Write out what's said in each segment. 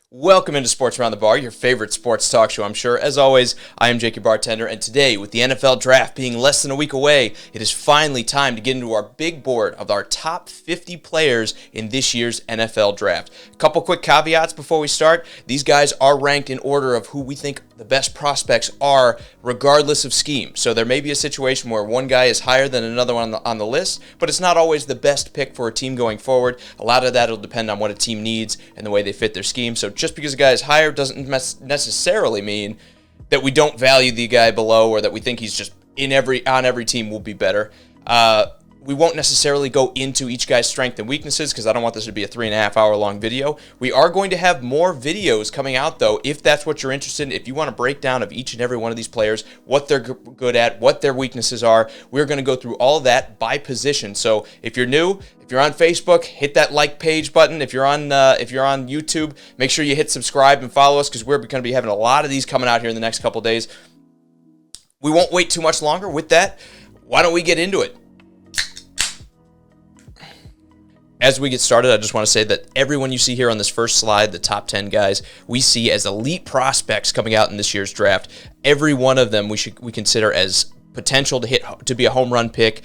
Welcome into Sports Around the Bar, your favorite sports talk show, I'm sure. As always, I am Jake, your bartender, and today, with the NFL Draft being less than a week away, it is finally time to get into our big board of our top 50 players in this year's NFL Draft. A couple quick caveats before we start. These guys are ranked in order of who we think the best prospects are, regardless of scheme. So there may be a situation where one guy is higher than another one on the list, but it's not always the best pick for a team going forward. A lot of that will depend on what a team needs and the way they fit their scheme. So just because a guy is higher doesn't necessarily mean that we don't value the guy below or that we think he's just on every team will be better. We won't necessarily go into each guy's strengths and weaknesses because I don't want this to be a 3.5 hour long video. We are going to have more videos coming out though, if that's what you're interested in. If you want a breakdown of each and every one of these players, what they're good at, what their weaknesses are, we're going to go through all that by position. So if you're new, if you're on Facebook, hit that like page button. If you're on YouTube, make sure you hit subscribe and follow us because we're going to be having a lot of these coming out here in the next couple days. We won't wait too much longer. With that, why don't we get into it? As we get started, I just want to say that everyone you see here on this first slide, the top 10 guys, we see as elite prospects coming out in this year's draft. Every one of them we consider as potential to be a home run pick.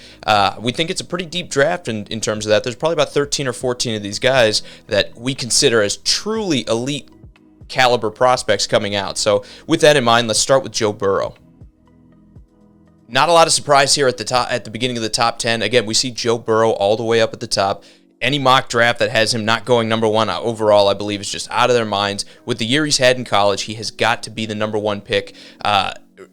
We think it's a pretty deep draft in terms of that. There's probably about 13 or 14 of these guys that we consider as truly elite caliber prospects coming out. So with that in mind, let's start with Joe Burrow. Not a lot of surprise here at the beginning of the top 10. Again, we see Joe Burrow all the way up at the top. Any mock draft that has him not going number one overall, I believe, is just out of their minds. With the year he's had in college, he has got to be the number one pick.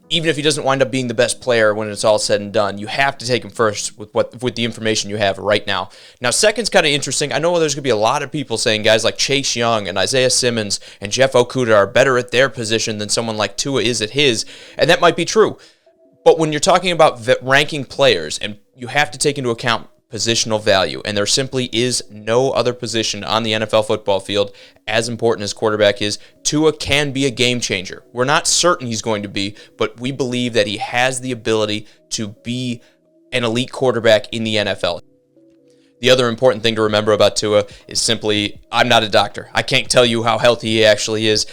Even if he doesn't wind up being the best player when it's all said and done, you have to take him first with the information you have right now. Now, second's kind of interesting. I know there's going to be a lot of people saying guys like Chase Young and Isaiah Simmons and Jeff Okudah are better at their position than someone like Tua is at his, and that might be true. But when you're talking about ranking players, and you have to take into account positional value, and there simply is no other position on the NFL football field as important as quarterback is. Tua can be a game changer. We're not certain he's going to be, but we believe that he has the ability to be an elite quarterback in the NFL. The other important thing to remember about Tua is simply, I'm not a doctor. I can't tell you how healthy he actually is.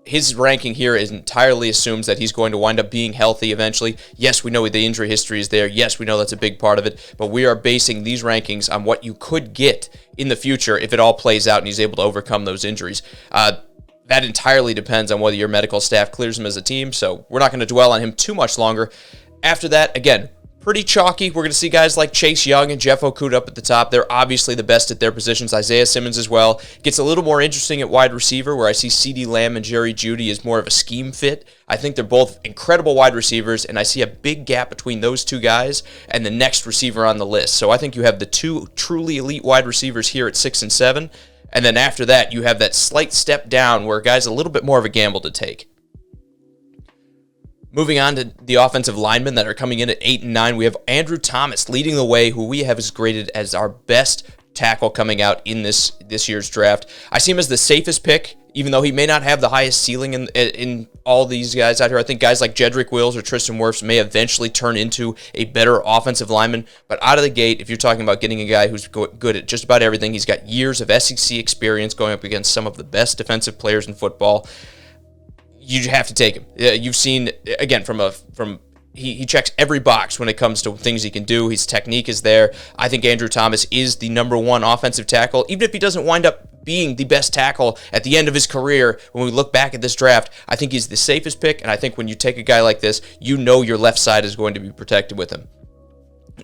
His ranking here entirely assumes that he's going to wind up being healthy eventually. Yes, we know the injury history is there. Yes, we know that's a big part of it. But we are basing these rankings on what you could get in the future if it all plays out and he's able to overcome those injuries. That entirely depends on whether your medical staff clears him as a team. So we're not going to dwell on him too much longer. After that, again, pretty chalky. We're going to see guys like Chase Young and Jeff Okudah up at the top. They're obviously the best at their positions. Isaiah Simmons as well. Gets a little more interesting at wide receiver, where I see CeeDee Lamb and Jerry Jeudy as more of a scheme fit. I think they're both incredible wide receivers, and I see a big gap between those two guys and the next receiver on the list. So I think you have the two truly elite wide receivers here at 6 and 7, and then after that, you have that slight step down where guys a little bit more of a gamble to take. Moving on to the offensive linemen that are coming in at 8 and 9, we have Andrew Thomas leading the way, who we have as graded as our best tackle coming out in this year's draft. I see him as the safest pick, even though he may not have the highest ceiling in all these guys out here. I think guys like Jedrick Wills or Tristan Wirfs may eventually turn into a better offensive lineman. But out of the gate, if you're talking about getting a guy who's good at just about everything, he's got years of SEC experience going up against some of the best defensive players in football. You have to take him. You've seen, again, he checks every box when it comes to things he can do. His technique is there. I think Andrew Thomas is the number one offensive tackle. Even if he doesn't wind up being the best tackle at the end of his career, when we look back at this draft, I think he's the safest pick, and I think when you take a guy like this, you know your left side is going to be protected with him.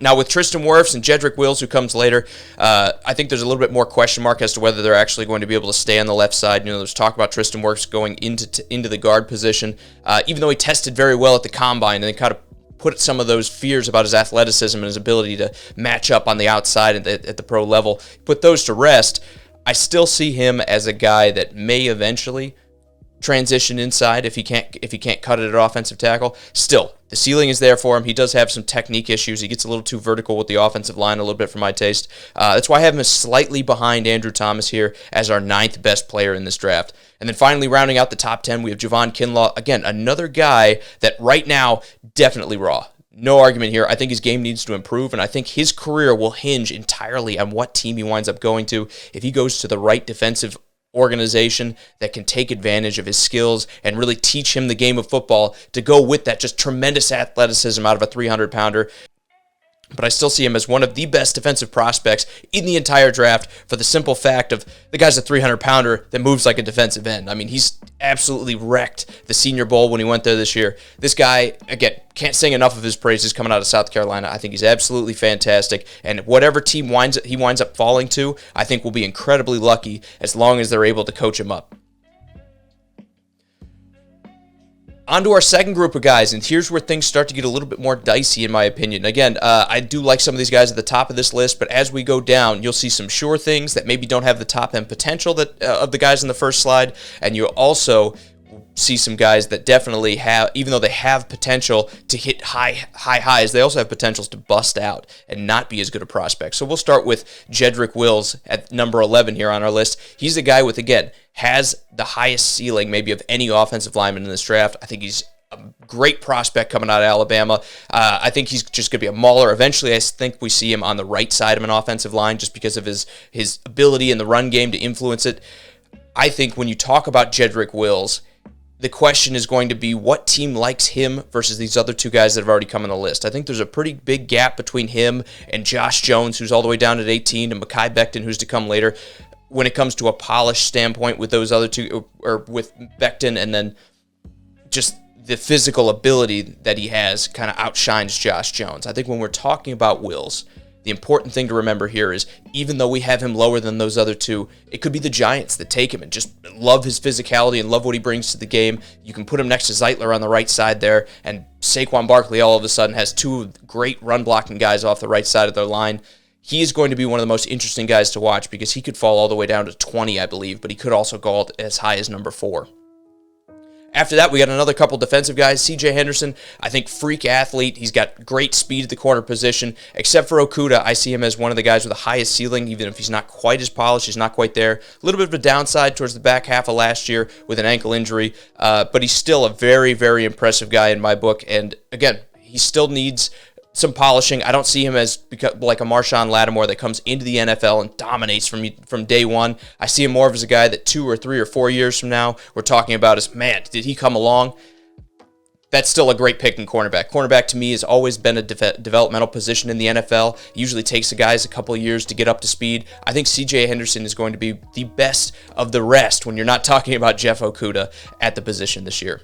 Now, with Tristan Wirfs and Jedrick Wills, who comes later, I think there's a little bit more question mark as to whether they're actually going to be able to stay on the left side. You know, there's talk about Tristan Wirfs going into the guard position, even though he tested very well at the combine, and they kind of put some of those fears about his athleticism and his ability to match up on the outside at the pro level. Put those to rest. I still see him as a guy that may eventually transition inside if he can't cut it at offensive tackle. Still, the ceiling is there for him. He does have some technique issues. He gets a little too vertical with the offensive line, a little bit for my taste. That's why I have him slightly behind Andrew Thomas here as our 9th best player in this draft. And then finally, rounding out the top 10, we have Javon Kinlaw. Again, another guy that right now, definitely raw. No argument here. I think his game needs to improve, and I think his career will hinge entirely on what team he winds up going to. If he goes to the right defensive organization that can take advantage of his skills and really teach him the game of football to go with that just tremendous athleticism out of a 300-pounder. But I still see him as one of the best defensive prospects in the entire draft for the simple fact of the guy's a 300-pounder that moves like a defensive end. I mean, he's absolutely wrecked the Senior Bowl when he went there this year. This guy, again, can't sing enough of his praises coming out of South Carolina. I think he's absolutely fantastic. And whatever team he winds up falling to, I think will be incredibly lucky as long as they're able to coach him up. On to our second group of guys, and here's where things start to get a little bit more dicey, in my opinion. Again, I do like some of these guys at the top of this list, but as we go down, you'll see some sure things that maybe don't have the top-end potential that of the guys in the first slide, and you'll also see some guys that definitely have, even though they have potential to hit high highs, they also have potentials to bust out and not be as good a prospect. So we'll start with Jedrick Wills at number 11 here on our list. He's a guy with, again, has the highest ceiling maybe of any offensive lineman in this draft. I think he's a great prospect coming out of Alabama. I think he's just going to be a mauler. Eventually, I think we see him on the right side of an offensive line just because of his ability in the run game to influence it. I think when you talk about Jedrick Wills, the question is going to be what team likes him versus these other two guys that have already come on the list. I think there's a pretty big gap between him and Josh Jones, who's all the way down at 18, and Mekhi Becton, who's to come later, when it comes to a polished standpoint with those other two, or with Becton, and then just the physical ability that he has kind of outshines Josh Jones. I think when we're talking about Wills, the important thing to remember here is even though we have him lower than those other two, it could be the Giants that take him and just love his physicality and love what he brings to the game. You can put him next to Zeitler on the right side there, and Saquon Barkley all of a sudden has two great run-blocking guys off the right side of their line. He is going to be one of the most interesting guys to watch because he could fall all the way down to 20, I believe, but he could also go as high as number 4. After that, we got another couple defensive guys. C.J. Henderson, I think freak athlete. He's got great speed at the corner position. Except for Okudah, I see him as one of the guys with the highest ceiling, even if he's not quite as polished. He's not quite there. A little bit of a downside towards the back half of last year with an ankle injury, but he's still a very, very impressive guy in my book. And again, he still needs some polishing. I don't see him as like a Marshawn Lattimore that comes into the NFL and dominates from day one. I see him more as a guy that 2 or 3 or 4 years from now, we're talking about as, man, did he come along? That's still a great pick in cornerback. Cornerback, to me, has always been a developmental position in the NFL. It usually takes the guys a couple of years to get up to speed. I think C.J. Henderson is going to be the best of the rest when you're not talking about Jeff Okudah at the position this year.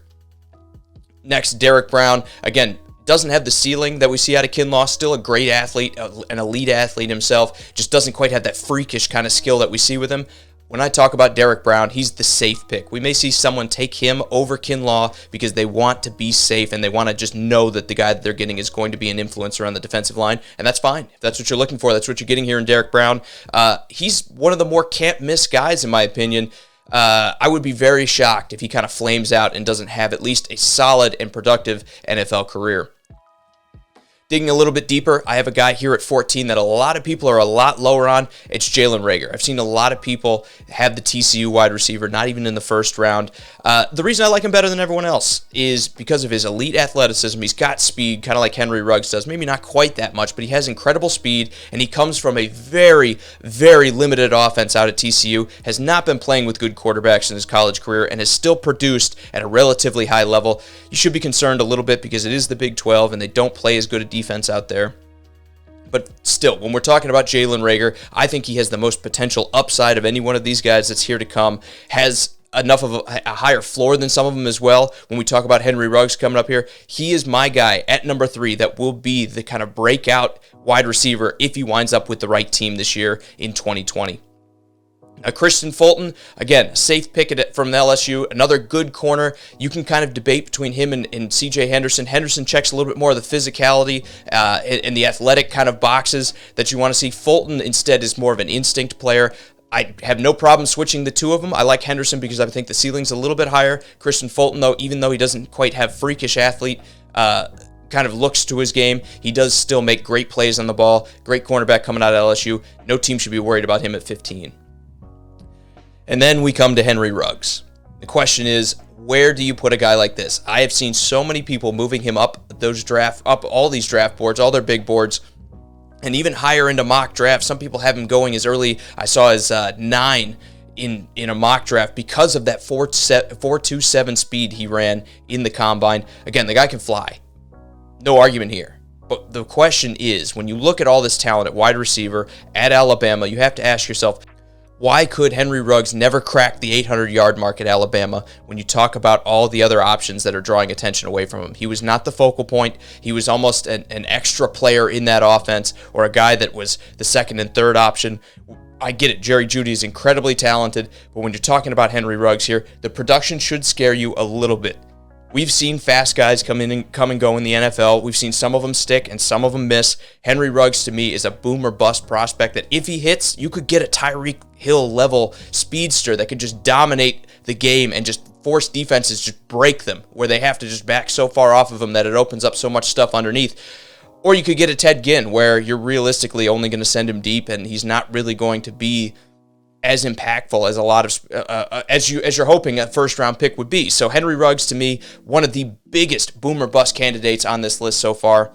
Next, Derrick Brown. Again, doesn't have the ceiling that we see out of Kinlaw. Still a great athlete, an elite athlete himself. Just doesn't quite have that freakish kind of skill that we see with him. When I talk about Derrick Brown, he's the safe pick. We may see someone take him over Kinlaw because they want to be safe and they want to just know that the guy that they're getting is going to be an influencer on the defensive line, and that's fine. If that's what you're looking for, that's what you're getting here in Derrick Brown. He's one of the more can't-miss guys, in my opinion. I would be very shocked if he kind of flames out and doesn't have at least a solid and productive NFL career. Digging a little bit deeper, I have a guy here at 14 that a lot of people are a lot lower on. It's Jalen Reagor. I've seen a lot of people have the TCU wide receiver, not even in the first round. The reason I like him better than everyone else is because of his elite athleticism. He's got speed, kind of like Henry Ruggs does. Maybe not quite that much, but he has incredible speed, and he comes from a very, very limited offense out at TCU, has not been playing with good quarterbacks in his college career, and has still produced at a relatively high level. You should be concerned a little bit because it is the Big 12, and they don't play as good a defense out there. But still, when we're talking about Jalen Reagor, I think he has the most potential upside of any one of these guys that's here to come. Has enough of a higher floor than some of them as well. When we talk about Henry Ruggs coming up here, he is my guy at number 3 that will be the kind of breakout wide receiver if he winds up with the right team this year in 2020. Christian Fulton, again, safe pick from LSU, another good corner. You can kind of debate between him and C.J. Henderson. Henderson checks a little bit more of the physicality and the athletic kind of boxes that you want to see. Fulton, instead, is more of an instinct player. I have no problem switching the two of them. I like Henderson because I think the ceiling's a little bit higher. Christian Fulton, though, even though he doesn't quite have freakish athlete kind of looks to his game, he does still make great plays on the ball. Great cornerback coming out of LSU. No team should be worried about him at 15. And then we come to Henry Ruggs. The question is, where do you put a guy like this? I have seen so many people moving him up all these draft boards, all their big boards, and even higher into mock drafts. Some people have him going as early, I saw as 9 in a mock draft because of that 4.27 speed he ran in the combine. Again, the guy can fly. No argument here. But the question is, when you look at all this talent at wide receiver at Alabama, you have to ask yourself, why could Henry Ruggs never crack the 800-yard mark at Alabama when you talk about all the other options that are drawing attention away from him? He was not the focal point. He was almost an extra player in that offense, or a guy that was the second and third option. I get it. Jerry Jeudy is incredibly talented, but when you're talking about Henry Ruggs here, the production should scare you a little bit. We've seen fast guys come and go in the NFL. We've seen some of them stick and some of them miss. Henry Ruggs, to me, is a boom or bust prospect that if he hits, you could get a Tyreek Hill level speedster that could just dominate the game and just force defenses to break them, where they have to just back so far off of him that it opens up so much stuff underneath. Or you could get a Ted Ginn, where you're realistically only going to send him deep and he's not really going to be as impactful as a lot of as you're hoping a first round pick would be. So Henry Ruggs, to me, one of the biggest boom or bust candidates on this list so far.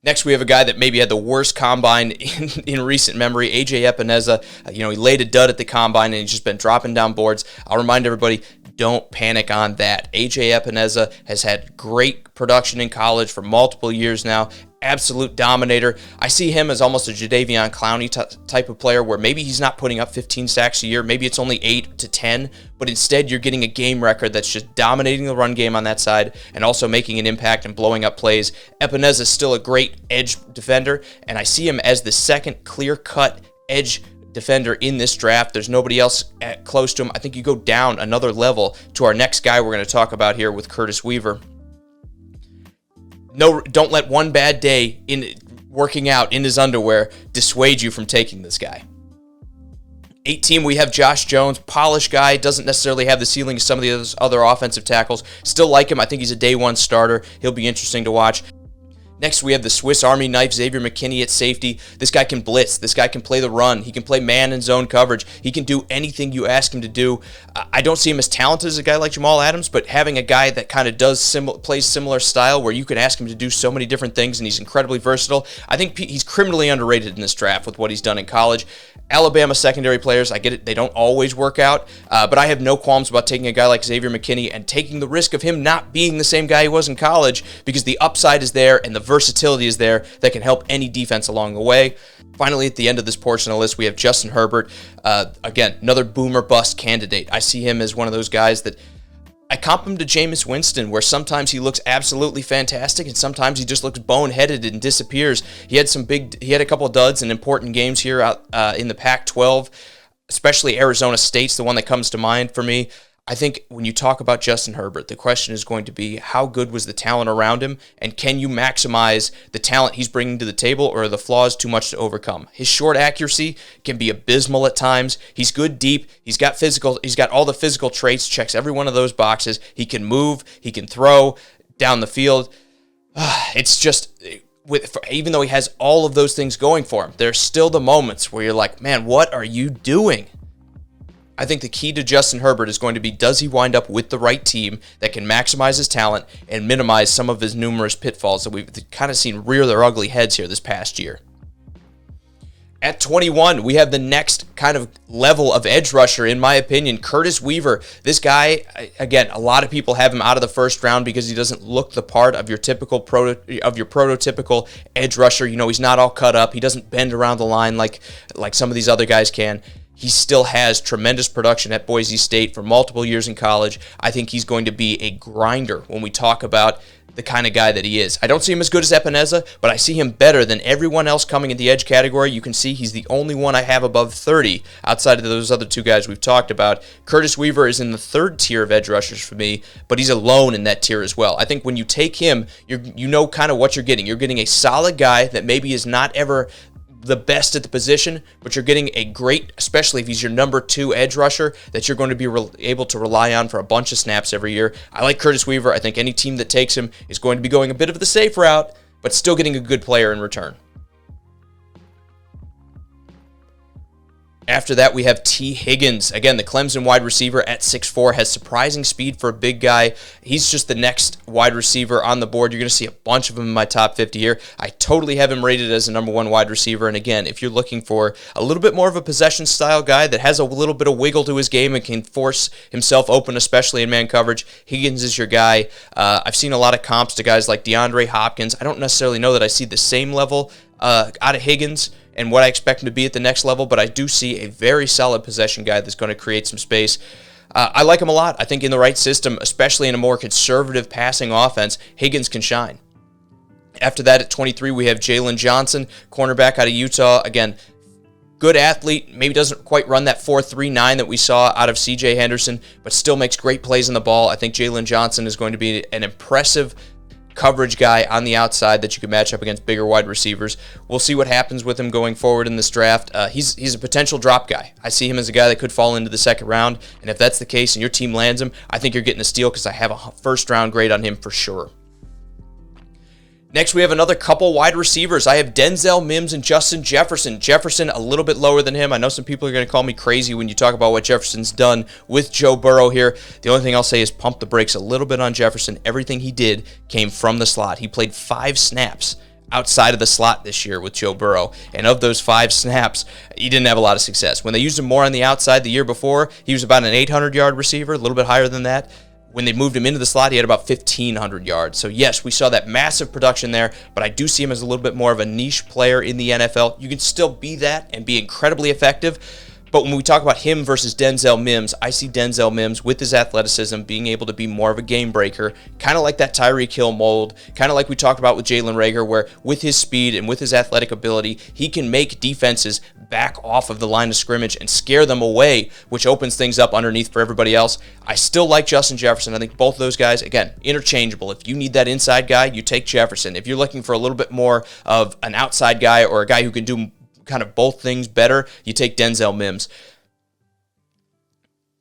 Next, we have a guy that maybe had the worst combine in recent memory, AJ Epineza. He laid a dud at the combine and he's just been dropping down boards. I'll remind everybody, don't panic on that. AJ Epineza has had great production in college for multiple years now. Absolute dominator. I see him as almost a Jadeveon Clowney type of player, where maybe he's not putting up 15 sacks a year, maybe it's only 8 to 10, but instead you're getting a game record that's just dominating the run game on that side and also making an impact and blowing up plays. Epineza is still a great edge defender, and I see him as the second clear-cut edge defender in this draft. There's nobody else close to him. I think you go down another level to our next guy we're going to talk about here with Curtis Weaver. No, don't let one bad day in working out in his underwear dissuade you from taking this guy. 18, we have Josh Jones, polished guy, doesn't necessarily have the ceiling of some of the other offensive tackles. Still like him. I think he's a day one starter. He'll be interesting to watch. Next, we have the Swiss Army knife, Xavier McKinney at safety. This guy can blitz. This guy can play the run. He can play man and zone coverage. He can do anything you ask him to do. I don't see him as talented as a guy like Jamal Adams, but having a guy that kind of plays similar style where you can ask him to do so many different things and he's incredibly versatile, I think he's criminally underrated in this draft with what he's done in college. Alabama secondary players, I get it, they don't always work out, but I have no qualms about taking a guy like Xavier McKinney and taking the risk of him not being the same guy he was in college, because the upside is there and the versatility is there that can help any defense along the way. Finally, at the end of this portion of the list, we have Justin Herbert. Again, another boomer bust candidate. I see him as one of those guys that I comp him to Jameis Winston, where sometimes he looks absolutely fantastic and sometimes he just looks boneheaded and disappears. He had a couple of duds in important games here out in the Pac-12, especially Arizona State's the one that comes to mind for me. I think when you talk about Justin Herbert, the question is going to be, how good was the talent around him, and can you maximize the talent he's bringing to the table, or are the flaws too much to overcome? His short accuracy can be abysmal at times. He's good deep. He's got all the physical traits, checks every one of those boxes. He can move. He can throw down the field. It's just, even though he has all of those things going for him, there's still the moments where you're like, man, what are you doing? I think the key to Justin Herbert is going to be, does he wind up with the right team that can maximize his talent and minimize some of his numerous pitfalls that we've kind of seen rear their ugly heads here this past year. At 21, we have the next kind of level of edge rusher, in my opinion, Curtis Weaver. This guy, again, a lot of people have him out of the first round because he doesn't look the part of your prototypical edge rusher. He's not all cut up. He doesn't bend around the line like some of these other guys can. He still has tremendous production at Boise State for multiple years in college. I think he's going to be a grinder when we talk about the kind of guy that he is. I don't see him as good as Epineza, but I see him better than everyone else coming in the edge category. You can see he's the only one I have above 30 outside of those other two guys we've talked about. Curtis Weaver is in the third tier of edge rushers for me, but he's alone in that tier as well. I think when you take him, you know kind of what you're getting. You're getting a solid guy that maybe is not ever the best at the position, but you're getting a great, especially if he's your number 2 edge rusher, that you're going to be able to rely on for a bunch of snaps every year. I like Curtis Weaver. I think any team that takes him is going to be going a bit of the safe route, but still getting a good player in return. After that, we have T. Higgins. Again, the Clemson wide receiver at 6'4", has surprising speed for a big guy. He's just the next wide receiver on the board. You're going to see a bunch of them in my top 50 here. I totally have him rated as a number 1 wide receiver. And again, if you're looking for a little bit more of a possession style guy that has a little bit of wiggle to his game and can force himself open, especially in man coverage, Higgins is your guy. I've seen a lot of comps to guys like DeAndre Hopkins. I don't necessarily know that I see the same level out of Higgins and what I expect him to be at the next level, but I do see a very solid possession guy that's going to create some space. I like him a lot. I think in the right system, especially in a more conservative passing offense, Higgins can shine. After that, at 23, we have Jalen Johnson, cornerback out of Utah. Again, good athlete, maybe doesn't quite run that 4.39 that we saw out of C.J. Henderson, but still makes great plays on the ball. I think Jalen Johnson is going to be an impressive coverage guy on the outside that you can match up against bigger wide receivers. We'll see what happens with him going forward in this draft. He's a potential drop guy. I see him as a guy that could fall into the second round, and if that's the case and your team lands him, I think you're getting a steal because I have a first-round grade on him for sure. Next, we have another couple wide receivers. I have Denzel Mims and Justin Jefferson. Jefferson a little bit lower than him. I know some people are going to call me crazy when you talk about what Jefferson's done with Joe Burrow here. The only thing I'll say is pump the brakes a little bit on Jefferson. Everything he did came from the slot. He played 5 snaps outside of the slot this year with Joe Burrow. And of those 5 snaps, he didn't have a lot of success. When they used him more on the outside the year before, he was about an 800-yard receiver, a little bit higher than that. When they moved him into the slot, he had about 1,500 yards. So yes, we saw that massive production there, but I do see him as a little bit more of a niche player in the NFL. You can still be that and be incredibly effective, but when we talk about him versus Denzel Mims, I see Denzel Mims with his athleticism being able to be more of a game breaker, kind of like that Tyreek Hill mold, kind of like we talked about with Jalen Reagor, where with his speed and with his athletic ability, he can make defenses back off of the line of scrimmage and scare them away, which opens things up underneath for everybody else. I still like Justin Jefferson. I think both those guys, again, interchangeable. If you need that inside guy, you take Jefferson. If you're looking for a little bit more of an outside guy or a guy who can do kind of both things better, you take Denzel Mims.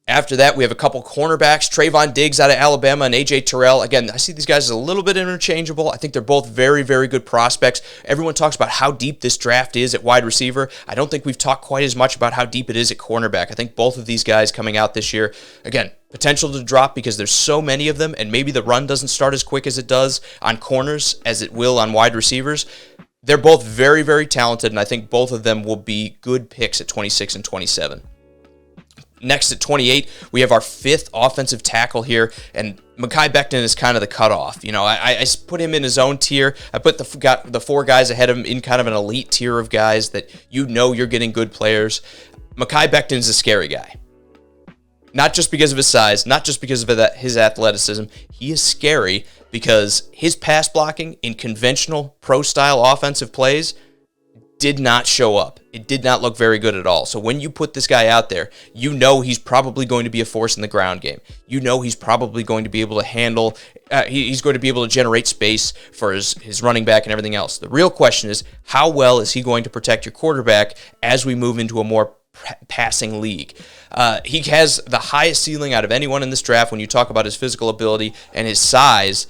After that, we have a couple cornerbacks, Trayvon Diggs out of Alabama and A.J. Terrell. Again, I see these guys as a little bit interchangeable. I think they're both very, very good prospects. Everyone talks about how deep this draft is at wide receiver. I don't think we've talked quite as much about how deep it is at cornerback. I think both of these guys coming out this year, again, potential to drop because there's so many of them, and maybe the run doesn't start as quick as it does on corners as it will on wide receivers. They're both very, very talented, and I think both of them will be good picks at 26 and 27. Next at 28, we have our 5th offensive tackle here, and Mekhi Becton is kind of the cutoff. You know, I put him in his own tier. I put the 4 guys ahead of him in kind of an elite tier of guys that you know you're getting good players. Mekhi Becton is a scary guy. Not just because of his size, not just because of his athleticism. He is scary because his pass blocking in conventional pro-style offensive plays did not show up. It did not look very good at all. So when you put this guy out there, you know he's probably going to be a force in the ground game. You know he's probably going to be able to handle, he's going to be able to generate space for his running back and everything else. The real question is, how well is he going to protect your quarterback as we move into a more passing league? He has the highest ceiling out of anyone in this draft when you talk about his physical ability and his size.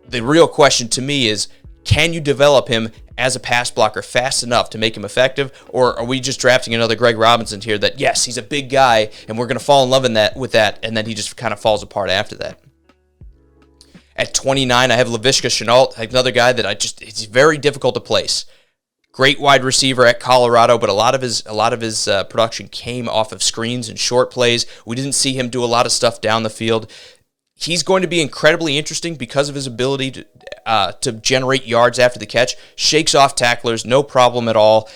The real question to me is, can you develop him as a pass blocker fast enough to make him effective, or are we just drafting another Greg Robinson here that, yes, he's a big guy, and we're going to fall in love with that, and then he just kind of falls apart after that? At 29, I have Laviska Shenault, another guy that it's very difficult to place. Great wide receiver at Colorado, but a lot of his production came off of screens and short plays. We didn't see him do a lot of stuff down the field. He's going to be incredibly interesting because of his ability to generate yards after the catch. Shakes off tacklers, no problem at all.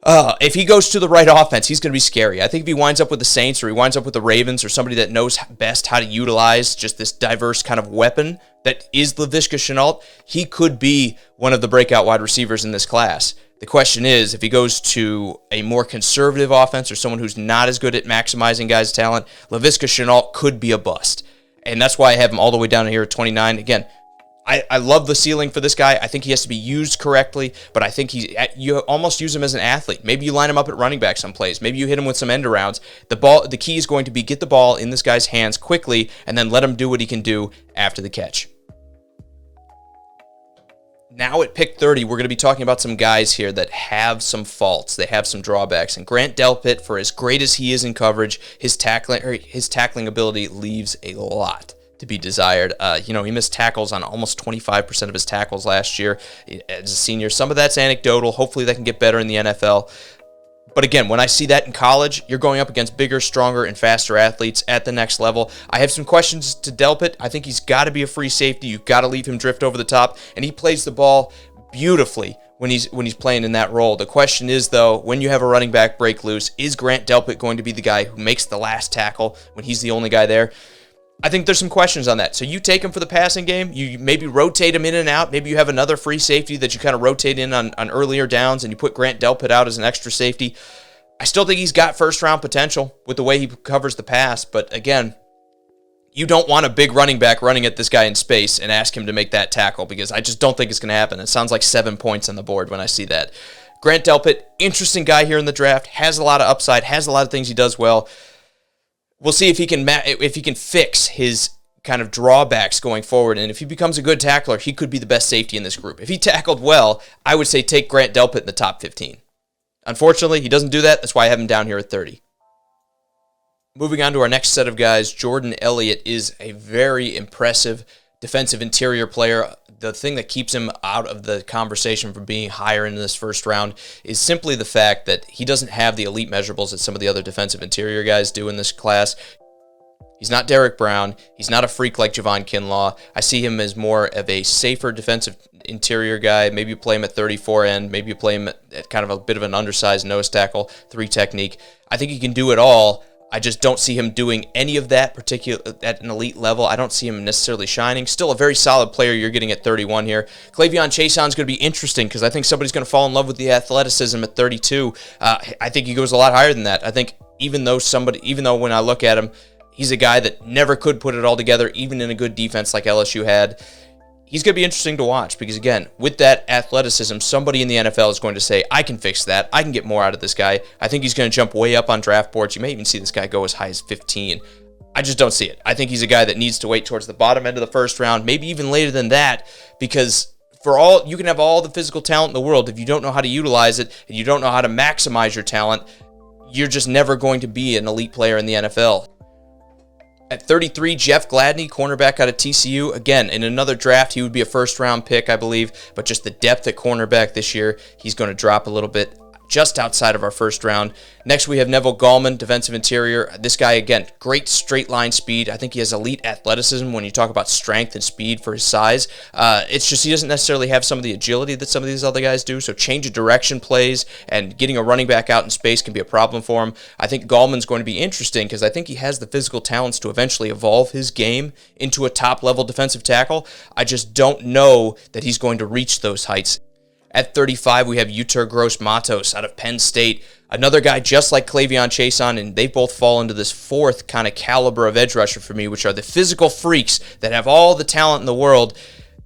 If he goes to the right offense, he's going to be scary. I think if he winds up with the Saints or he winds up with the Ravens or somebody that knows best how to utilize just this diverse kind of weapon that is Laviska Shenault, he could be one of the breakout wide receivers in this class. The question is, if he goes to a more conservative offense or someone who's not as good at maximizing guys' talent, Laviska Shenault could be a bust. And that's why I have him all the way down here at 29. Again, I love the ceiling for this guy. I think he has to be used correctly, but I think you almost use him as an athlete. Maybe you line him up at running back some plays. Maybe you hit him with some end arounds. The key is going to be get the ball in this guy's hands quickly and then let him do what he can do after the catch. Now at pick 30, we're going to be talking about some guys here that have some faults. They have some drawbacks. And Grant Delpit, for as great as he is in coverage, his tackling ability leaves a lot to be desired. He missed tackles on almost 25% of his tackles last year as a senior. Some of that's anecdotal. Hopefully that can get better in the NFL. But again, when I see that in college, you're going up against bigger, stronger, and faster athletes at the next level. I have some questions to Delpit. I think he's got to be a free safety. You've got to leave him drift over the top, and he plays the ball beautifully when he's playing in that role. The question is, though, when you have a running back break loose, is Grant Delpit going to be the guy who makes the last tackle when he's the only guy there? I think there's some questions on that. So you take him for the passing game. You maybe rotate him in and out. Maybe you have another free safety that you kind of rotate in on earlier downs, and you put Grant Delpit out as an extra safety. I still think he's got first-round potential with the way he covers the pass. But again, you don't want a big running back running at this guy in space and ask him to make that tackle, because I just don't think it's going to happen. It sounds like 7 points on the board when I see that. Grant Delpit, interesting guy here in the draft, has a lot of upside, has a lot of things he does well. We'll see if he can fix his kind of drawbacks going forward, and if he becomes a good tackler, he could be the best safety in this group. If he tackled well, I would say take Grant Delpit in the top 15. Unfortunately, he doesn't do that. That's why I have him down here at 30. Moving on to our next set of guys, Jordan Elliott is a very impressive defensive interior player. The thing that keeps him out of the conversation for being higher in this first round is simply the fact that he doesn't have the elite measurables that some of the other defensive interior guys do in this class. He's not Derek Brown. He's not a freak like Javon Kinlaw. I see him as more of a safer defensive interior guy. Maybe you play him at 34 end. Maybe you play him at kind of a bit of an undersized nose tackle, 3 technique. I think he can do it all. I just don't see him doing any of that at an elite level. I don't see him necessarily shining. Still a very solid player you're getting at 31 here. Cle'Veon Chaisson's going to be interesting because I think somebody's going to fall in love with the athleticism at 32. I think he goes a lot higher than that. I think even though when I look at him, he's a guy that never could put it all together, even in a good defense like LSU had. He's going to be interesting to watch because, again, with that athleticism, somebody in the NFL is going to say, I can fix that. I can get more out of this guy. I think he's going to jump way up on draft boards. You may even see this guy go as high as 15. I just don't see it. I think he's a guy that needs to wait towards the bottom end of the first round, maybe even later than that, because you can have all the physical talent in the world. If you don't know how to utilize it and you don't know how to maximize your talent, you're just never going to be an elite player in the NFL. At 33, Jeff Gladney, cornerback out of TCU. Again, in another draft, he would be a first-round pick, I believe. But just the depth at cornerback this year, he's going to drop a little bit, just outside of our first round. Next, we have Neville Gallman, defensive interior. This guy, again, great straight line speed. I think he has elite athleticism when you talk about strength and speed for his size. It's just he doesn't necessarily have some of the agility that some of these other guys do, so change of direction plays and getting a running back out in space can be a problem for him. I think Gallman's going to be interesting because I think he has the physical talents to eventually evolve his game into a top-level defensive tackle. I just don't know that he's going to reach those heights. At 35, we have Yetur Gross-Matos out of Penn State. Another guy just like Cle'Veon Chaisson, and they both fall into this fourth kind of caliber of edge rusher for me, which are the physical freaks that have all the talent in the world.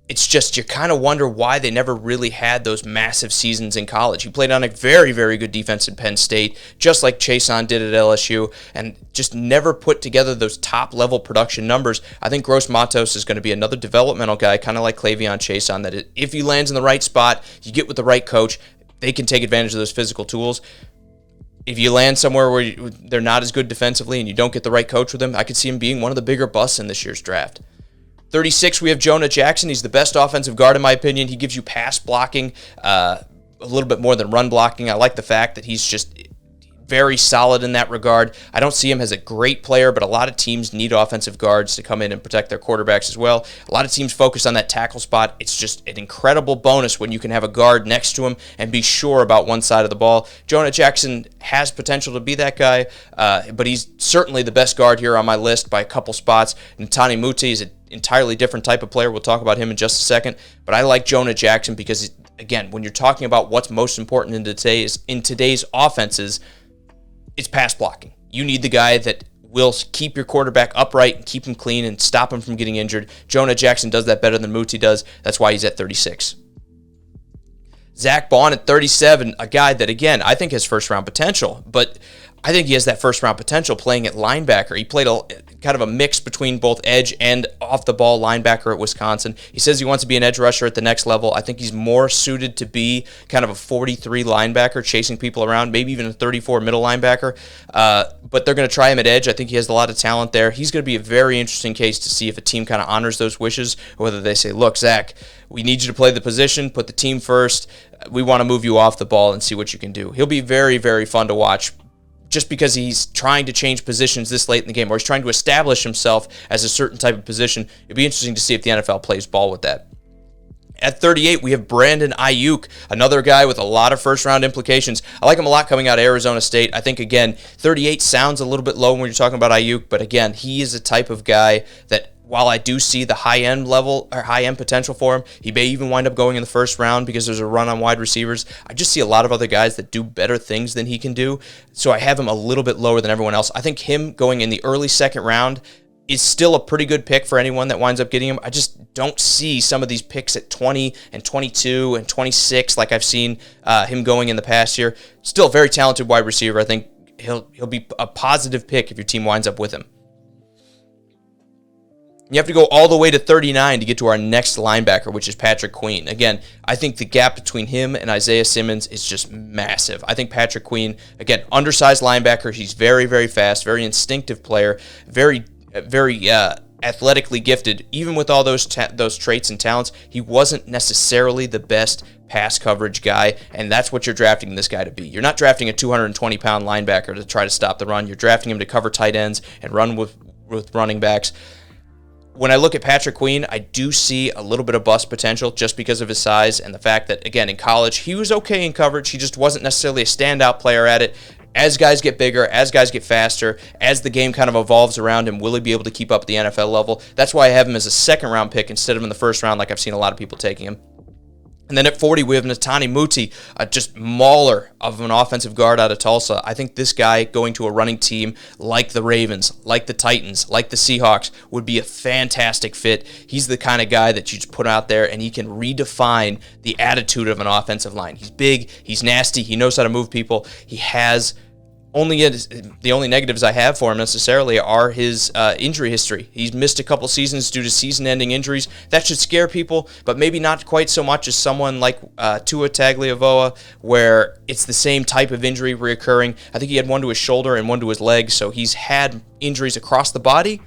It's just you kind of wonder why they never really had those massive seasons in college. He played on a very, very good defense in Penn State, just like Chaisson did at LSU, and just never put together those top-level production numbers. I think Gross-Matos is going to be another developmental guy, kind of like Cle'Veon Chaisson, that if he lands in the right spot, you get with the right coach, they can take advantage of those physical tools. If you land somewhere where they're not as good defensively and you don't get the right coach with them, I could see him being one of the bigger busts in this year's draft. 36, we have Jonah Jackson. He's the best offensive guard, in my opinion. He gives you pass blocking, a little bit more than run blocking. I like the fact that he's just very solid in that regard. I don't see him as a great player, but a lot of teams need offensive guards to come in and protect their quarterbacks as well. A lot of teams focus on that tackle spot. It's just an incredible bonus when you can have a guard next to him and be sure about one side of the ball. Jonah Jackson has potential to be that guy, but he's certainly the best guard here on my list by a couple spots. Netane Muti is an entirely different type of player. We'll talk about him in just a second, but I like Jonah Jackson because, again, when you're talking about what's most important in today's offenses, it's pass blocking. You need the guy that will keep your quarterback upright and keep him clean and stop him from getting injured. Jonah Jackson does that better than Muti does. That's why he's at 36. Zach Bond at 37, a guy that, again, I think has first-round potential, but I think he has that first round potential playing at linebacker. He played a kind of a mix between both edge and off the ball linebacker at Wisconsin. He says he wants to be an edge rusher at the next level. I think he's more suited to be kind of a 43 linebacker chasing people around, maybe even a 34 middle linebacker. But they're going to try him at edge. I think he has a lot of talent there. He's going to be a very interesting case to see if a team kind of honors those wishes, or whether they say, look, Zach, we need you to play the position, put the team first. We want to move you off the ball and see what you can do. He'll be very, very fun to watch, just because he's trying to change positions this late in the game, or he's trying to establish himself as a certain type of position. It'd be interesting to see if the NFL plays ball with that. At 38, we have Brandon Aiyuk, another guy with a lot of first-round implications. I like him a lot coming out of Arizona State. I think, again, 38 sounds a little bit low when you're talking about Aiyuk, but again, he is a type of guy that, while I do see the high-end level or high-end potential for him, he may even wind up going in the first round because there's a run on wide receivers. I just see a lot of other guys that do better things than he can do, so I have him a little bit lower than everyone else. I think him going in the early second round is still a pretty good pick for anyone that winds up getting him. I just don't see some of these picks at 20 and 22 and 26 like I've seen him going in the past year. Still a very talented wide receiver. I think he'll be a positive pick if your team winds up with him. You have to go all the way to 39 to get to our next linebacker, which is Patrick Queen. Again, I think the gap between him and Isaiah Simmons is just massive. I think Patrick Queen, again, undersized linebacker. He's very, very fast, very instinctive player, very athletically gifted. Even with all those traits and talents, he wasn't necessarily the best pass coverage guy, and that's what you're drafting this guy to be. You're not drafting a 220-pound linebacker to try to stop the run. You're drafting him to cover tight ends and run with running backs. When I look at Patrick Queen, I do see a little bit of bust potential just because of his size and the fact that, again, in college, he was okay in coverage. He just wasn't necessarily a standout player at it. As guys get bigger, as guys get faster, as the game kind of evolves around him, will he be able to keep up at the NFL level? That's why I have him as a second-round pick instead of in the first round like I've seen a lot of people taking him. And then at 40, we have Netane Muti, just mauler of an offensive guard out of Tulsa. I think this guy going to a running team like the Ravens, like the Titans, like the Seahawks would be a fantastic fit. He's the kind of guy that you just put out there and he can redefine the attitude of an offensive line. He's big, he's nasty, he knows how to move people. He has the only negatives I have for him necessarily are his injury history. He's missed a couple seasons due to season-ending injuries. That should scare people, but maybe not quite so much as someone like Tua Tagovailoa, where it's the same type of injury reoccurring. I think he had one to his shoulder and one to his leg, so he's had injuries across the body.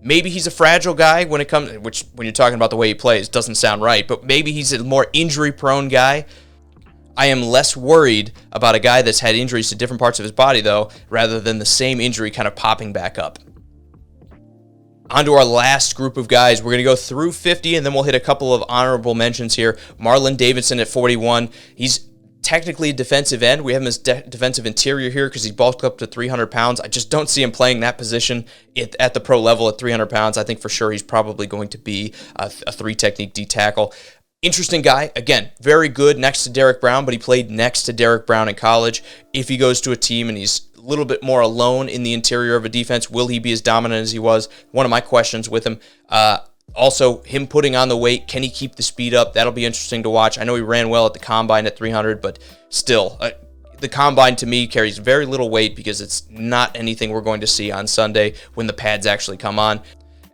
Maybe he's a fragile guy when it comes, which when you're talking about the way he plays doesn't sound right, but maybe he's a more injury-prone guy. I am less worried about a guy that's had injuries to different parts of his body, though, rather than the same injury kind of popping back up. On to our last group of guys. We're going to go through 50, and then we'll hit a couple of honorable mentions here. Marlon Davidson at 41. He's technically a defensive end. We have him as defensive interior here because he bulked up to 300 pounds. I just don't see him playing that position at the pro level at 300 pounds. I think for sure he's probably going to be a three-technique D-tackle. Interesting guy. Again, very good next to Derrick Brown, but he played next to Derrick Brown in college. If he goes to a team and he's a little bit more alone in the interior of a defense, will he be as dominant as he was? One of my questions with him. Also, him putting on the weight, can he keep the speed up? That'll be interesting to watch. I know he ran well at the Combine at 300, but still, the Combine to me carries very little weight because it's not anything we're going to see on Sunday when the pads actually come on.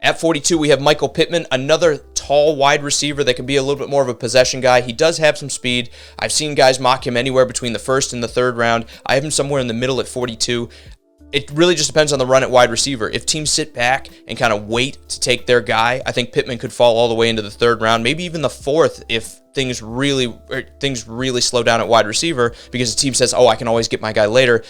At 42, we have Michael Pittman, another tall wide receiver that can be a little bit more of a possession guy. He does have some speed. I've seen guys mock him anywhere between the first and the third round. I have him somewhere in the middle at 42. It really just depends on the run at wide receiver. If teams sit back and kind of wait to take their guy, I think Pittman could fall all the way into the third round, maybe even the fourth if things really slow down at wide receiver because the team says, oh, I can always get my guy later.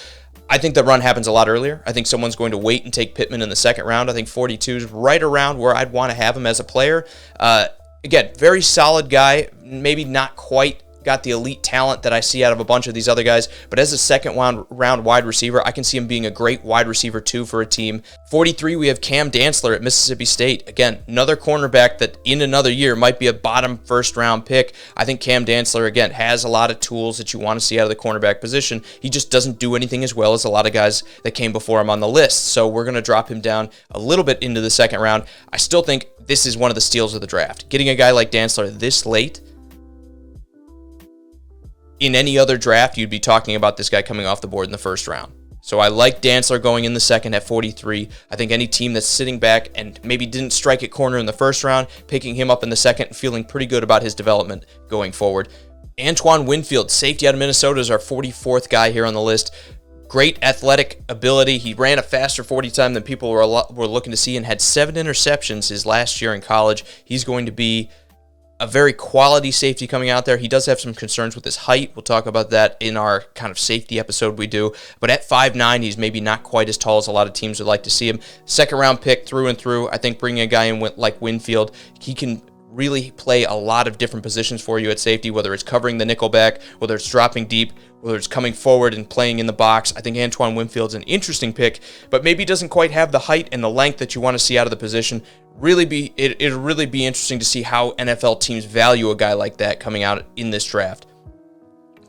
I think the run happens a lot earlier. I think someone's going to wait and take Pittman in the second round. I think 42 is right around where I'd want to have him as a player. Again, very solid guy, maybe not quite got the elite talent that I see out of a bunch of these other guys, but as a second round wide receiver, I can see him being a great wide receiver too for a team. 43, we have Cam Dantzler at Mississippi State. Again, another cornerback that in another year might be a bottom first round pick. I think Cam Dantzler, again, has a lot of tools that you want to see out of the cornerback position. He just doesn't do anything as well as a lot of guys that came before him on the list. So we're going to drop him down a little bit into the second round. I still think this is one of the steals of the draft. Getting a guy like Dantzler this late, in any other draft, you'd be talking about this guy coming off the board in the first round. So I like Dantzler going in the second at 43. I think any team that's sitting back and maybe didn't strike at corner in the first round, picking him up in the second and feeling pretty good about his development going forward. Antoine Winfield, safety out of Minnesota, is our 44th guy here on the list. Great athletic ability. He ran a faster 40 time than people were looking to see and had 7 interceptions his last year in college. He's going to be a very quality safety coming out there. He does have some concerns with his height. We'll talk about that in our kind of safety episode we do. But at 5'9", he's maybe not quite as tall as a lot of teams would like to see him. Second round pick through and through. I think bringing a guy in like Winfield, he can really play a lot of different positions for you at safety, whether it's covering the nickelback, whether it's dropping deep, whether it's coming forward and playing in the box. I think Antoine Winfield's an interesting pick, but maybe doesn't quite have the height and the length that you want to see out of the position. It'll really be interesting to see how NFL teams value a guy like that coming out in this draft.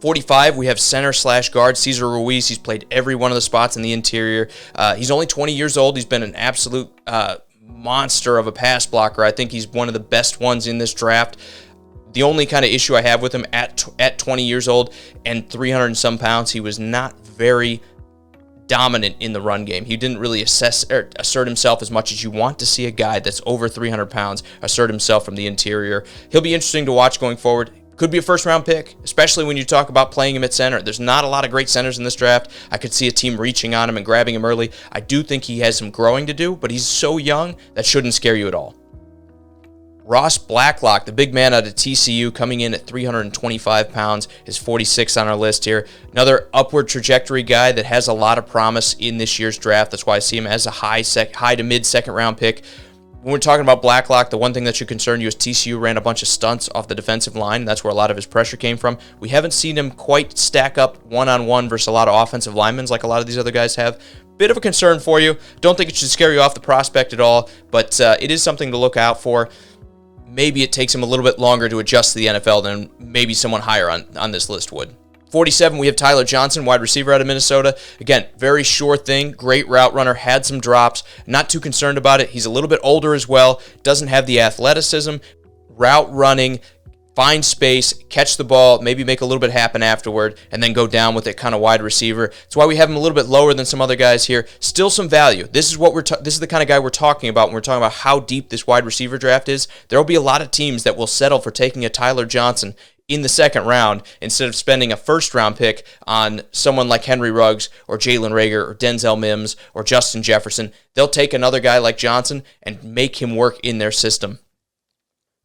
45, we have center/guard Cesar Ruiz. He's played every one of the spots in the interior. He's only 20 years old. He's been an absolute monster of a pass blocker. I think he's one of the best ones in this draft. The only kind of issue I have with him at 20 years old and 300 and some pounds, he was not very dominant in the run game. He didn't really assert himself as much as you want to see a guy that's over 300 pounds assert himself from the interior. He'll be interesting to watch going forward. Could be a first-round pick, especially when you talk about playing him at center. There's not a lot of great centers in this draft. I could see a team reaching on him and grabbing him early. I do think he has some growing to do, but he's so young that shouldn't scare you at all. Ross Blacklock, the big man out of TCU, coming in at 325 pounds, is 46 on our list here. Another upward trajectory guy that has a lot of promise in this year's draft. That's why I see him as a high to mid second round pick. When we're talking about Blacklock, the one thing that should concern you is TCU ran a bunch of stunts off the defensive line. That's where a lot of his pressure came from. We haven't seen him quite stack up one-on-one versus a lot of offensive linemen like a lot of these other guys have. Bit of a concern for you. Don't think it should scare you off the prospect at all, but it is something to look out for. Maybe it takes him a little bit longer to adjust to the NFL than maybe someone higher on this list would. 47, we have Tyler Johnson, wide receiver out of Minnesota. Again, very sure thing, great route runner, had some drops, not too concerned about it. He's a little bit older as well, doesn't have the athleticism, route running, find space, catch the ball, maybe make a little bit happen afterward, and then go down with it, kind of wide receiver. That's why we have him a little bit lower than some other guys here. Still some value. This is this is the kind of guy we're talking about when we're talking about how deep this wide receiver draft is. There will be a lot of teams that will settle for taking a Tyler Johnson in the second round instead of spending a first-round pick on someone like Henry Ruggs or Jalen Reagor or Denzel Mims or Justin Jefferson. They'll take another guy like Johnson and make him work in their system.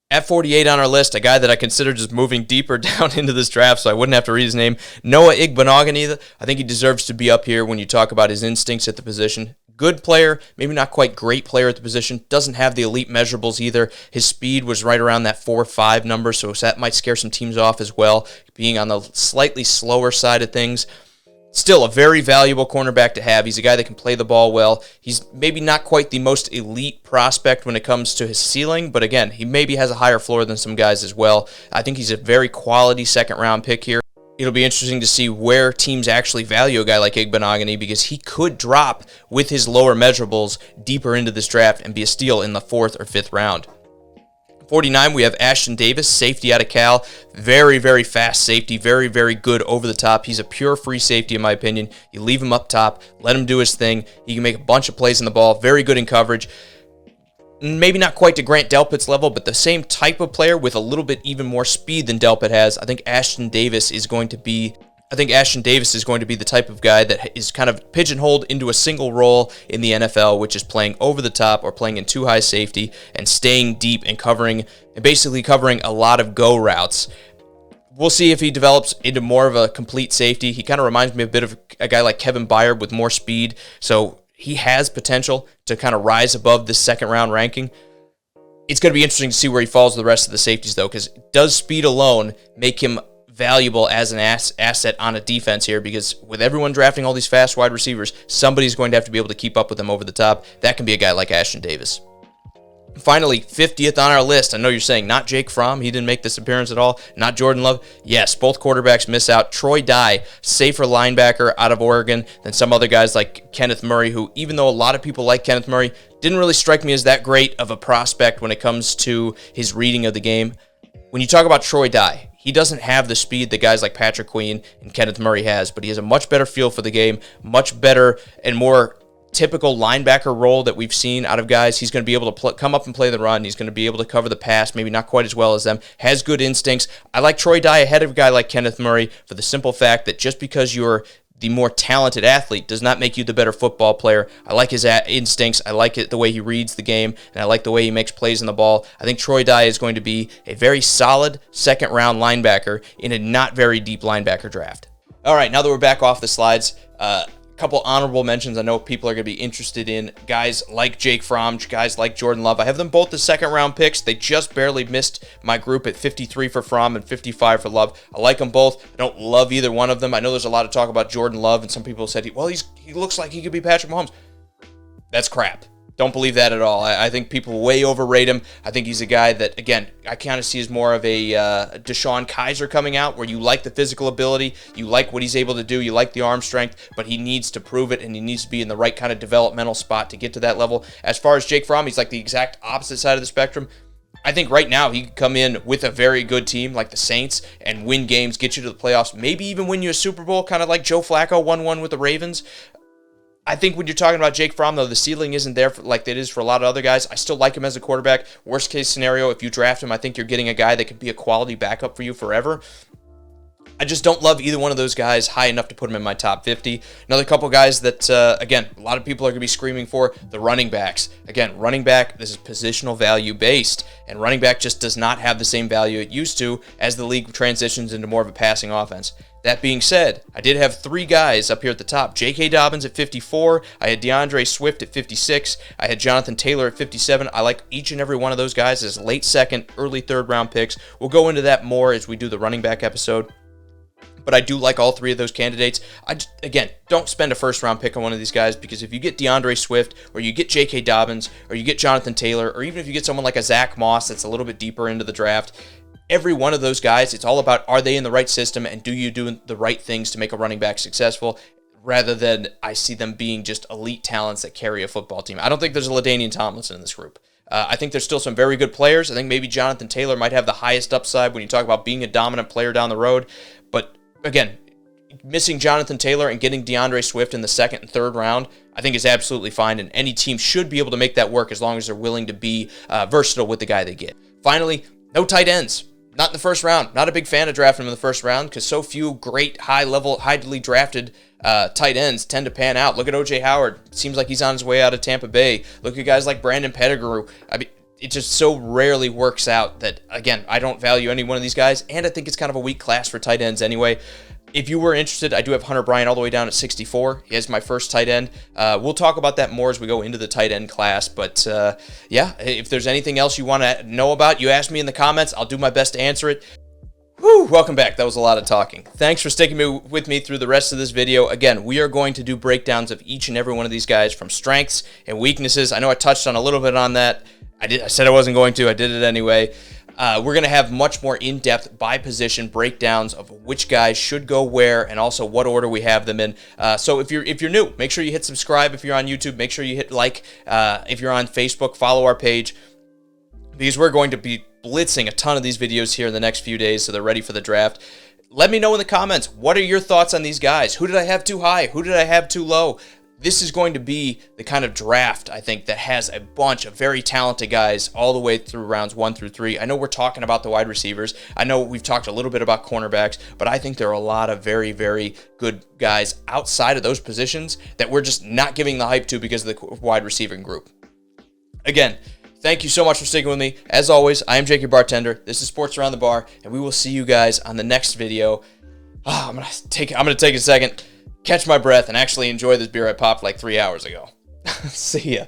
At 48 on our list, a guy that I consider just moving deeper down into this draft, so I wouldn't have to read his name, Noah Igbinoghene. I think he deserves to be up here when you talk about his instincts at the position. Good player, maybe not quite great player at the position. Doesn't have the elite measurables either. His speed was right around that 4.5 number, so that might scare some teams off as well, being on the slightly slower side of things. Still a very valuable cornerback to have. He's a guy that can play the ball well. He's maybe not quite the most elite prospect when it comes to his ceiling, but again, he maybe has a higher floor than some guys as well. I think he's a very quality second-round pick here. It'll be interesting to see where teams actually value a guy like Igbinoghene because he could drop with his lower measurables deeper into this draft and be a steal in the 4th or 5th round. 49, we have Ashton Davis, safety out of Cal. Very, very fast safety. Very, very good over the top. He's a pure free safety, in my opinion. You leave him up top, let him do his thing. He can make a bunch of plays in the ball. Very good in coverage. Maybe not quite to Grant Delpit's level, but the same type of player with a little bit even more speed than Delpit has. I think Ashton Davis is going to be the type of guy that is kind of pigeonholed into a single role in the NFL, which is playing over the top or playing in too high safety and staying deep and basically covering a lot of go routes. We'll see if he develops into more of a complete safety. He kind of reminds me a bit of a guy like Kevin Byard with more speed, so he has potential to kind of rise above this second-round ranking. It's going to be interesting to see where he falls with the rest of the safeties, though, because does speed alone make him valuable as an asset on a defense here? Because with everyone drafting all these fast wide receivers, somebody's going to have to be able to keep up with them over the top. That can be a guy like Ashton Davis. Finally, 50th on our list. I know you're saying not Jake Fromm. He didn't make this appearance at all. Not Jordan Love. Yes, both quarterbacks miss out. Troy Dye, safer linebacker out of Oregon than some other guys like Kenneth Murray, who, even though a lot of people like Kenneth Murray, didn't really strike me as that great of a prospect when it comes to his reading of the game. When you talk about Troy Dye, he doesn't have the speed that guys like Patrick Queen and Kenneth Murray has, but he has a much better feel for the game, much better and more typical linebacker role that we've seen out of guys. He's going to be able to come up and play the run. He's going to be able to cover the pass, maybe not quite as well as them, has good instincts. I like Troy Dye ahead of a guy like Kenneth Murray for the simple fact that just because you're the more talented athlete does not make you the better football player. I like his instincts. I like it the way he reads the game, and I like the way he makes plays on the ball. I think Troy Dye is going to be a very solid second-round linebacker in a not very deep linebacker draft. All right, now that we're back off the slides, couple honorable mentions I know people are going to be interested in. Guys like Jake Fromm, guys like Jordan Love. I have them both as second-round picks. They just barely missed my group at 53 for Fromm and 55 for Love. I like them both. I don't love either one of them. I know there's a lot of talk about Jordan Love, and some people said, he looks like he could be Patrick Mahomes. That's crap. Don't believe that at all. I think people way overrate him. I think he's a guy that, again, I kind of see as more of a Deshaun Kaiser coming out, where you like the physical ability, you like what he's able to do, you like the arm strength, but he needs to prove it, and he needs to be in the right kind of developmental spot to get to that level. As far as Jake Fromm, he's like the exact opposite side of the spectrum. I think right now he could come in with a very good team like the Saints and win games, get you to the playoffs, maybe even win you a Super Bowl, kind of like Joe Flacco won one with the Ravens. I think when you're talking about Jake Fromm, though, the ceiling isn't there like it is for a lot of other guys. I still like him as a quarterback. Worst case scenario, if you draft him, I think you're getting a guy that could be a quality backup for you forever. I just don't love either one of those guys high enough to put him in my top 50. Another couple guys that, again, a lot of people are going to be screaming for, the running backs. Again, running back, this is positional value based, and running back just does not have the same value it used to as the league transitions into more of a passing offense. That being said, I did have three guys up here at the top. J.K. Dobbins at 54. I had DeAndre Swift at 56. I had Jonathan Taylor at 57. I like each and every one of those guys as late second, early third round picks. We'll go into that more as we do the running back episode. But I do like all three of those candidates. Again, don't spend a first-round pick on one of these guys, because if you get DeAndre Swift, or you get J.K. Dobbins, or you get Jonathan Taylor, or even if you get someone like a Zach Moss that's a little bit deeper into the draft, every one of those guys, it's all about, are they in the right system, and do you do the right things to make a running back successful, rather than I see them being just elite talents that carry a football team. I don't think there's a LaDainian Tomlinson in this group. I think there's still some very good players. I think maybe Jonathan Taylor might have the highest upside when you talk about being a dominant player down the road, but again, missing Jonathan Taylor and getting DeAndre Swift in the second and third round, I think is absolutely fine, and any team should be able to make that work as long as they're willing to be versatile with the guy they get. Finally, no tight ends. Not in the first round. Not a big fan of drafting him in the first round, because so few great, highly drafted tight ends tend to pan out. Look at O.J. Howard. Seems like he's on his way out of Tampa Bay. Look at guys like Brandon Pettigrew. I mean, it just so rarely works out that, again, I don't value any one of these guys, and I think it's kind of a weak class for tight ends anyway. If you were interested, I do have Hunter Bryant all the way down at 64. He is my first tight end. We'll talk about that more as we go into the tight end class. But, yeah, if there's anything else you want to know about, you ask me in the comments. I'll do my best to answer it. Whew, welcome back. That was a lot of talking. Thanks for sticking with me through the rest of this video. Again, we are going to do breakdowns of each and every one of these guys from strengths and weaknesses. I know I touched on a little bit on that. I said I wasn't going to. I did it anyway. We're going to have much more in-depth by position breakdowns of which guys should go where, and also what order we have them in. So if you're new, make sure you hit subscribe. If you're on YouTube, make sure you hit like. If you're on Facebook, follow our page, because we're going to be blitzing a ton of these videos here in the next few days, so they're ready for the draft. Let me know in the comments, what are your thoughts on these guys? Who did I have too high? Who did I have too low? This is going to be the kind of draft, I think, that has a bunch of very talented guys all the way through rounds 1 through 3. I know we're talking about the wide receivers. I know we've talked a little bit about cornerbacks, but I think there are a lot of very, very good guys outside of those positions that we're just not giving the hype to because of the wide receiving group. Again, thank you so much for sticking with me. As always, I am Jake, your bartender. This is Sports Around the Bar, and we will see you guys on the next video. I'm gonna take a second, catch my breath, and actually enjoy this beer I popped like 3 hours ago. See ya.